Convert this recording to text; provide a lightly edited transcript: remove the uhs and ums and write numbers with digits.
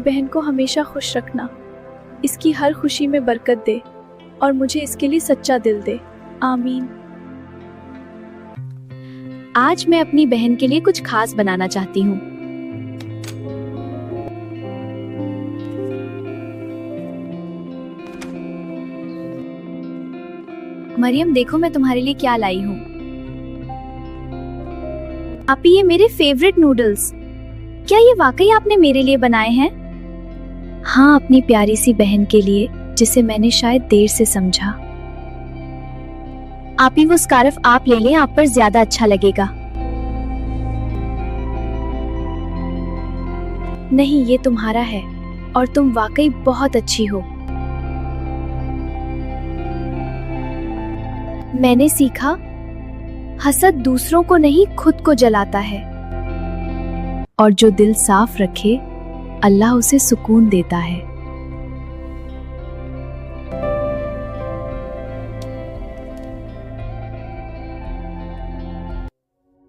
बहन को हमेशा खुश रखना, इसकी हर खुशी में बरकत दे और मुझे इसके लिए सच्चा दिल दे। आमीन। आज मैं अपनी बहन के लिए कुछ खास बनाना चाहती हूँ। मरियम, देखो मैं तुम्हारे लिए क्या लाई हूँ। आपी, ये मेरे फेवरेट नूडल्स। क्या ये वाकई आपने मेरे लिए बनाए हैं? हाँ, अपनी प्यारी सी बहन के लिए, जिसे मैंने शायद देर से समझा। आपी, वो स्कार्फ आप ले लें, आप पर ज्यादा अच्छा लगेगा। नहीं, ये तुम्हारा है और तुम वाकई बहुत अच्छी हो। मैंने सीखा, हसद दूसरों को नहीं खुद को जलाता है, और जो दिल साफ रखे अल्लाह उसे सुकून देता है।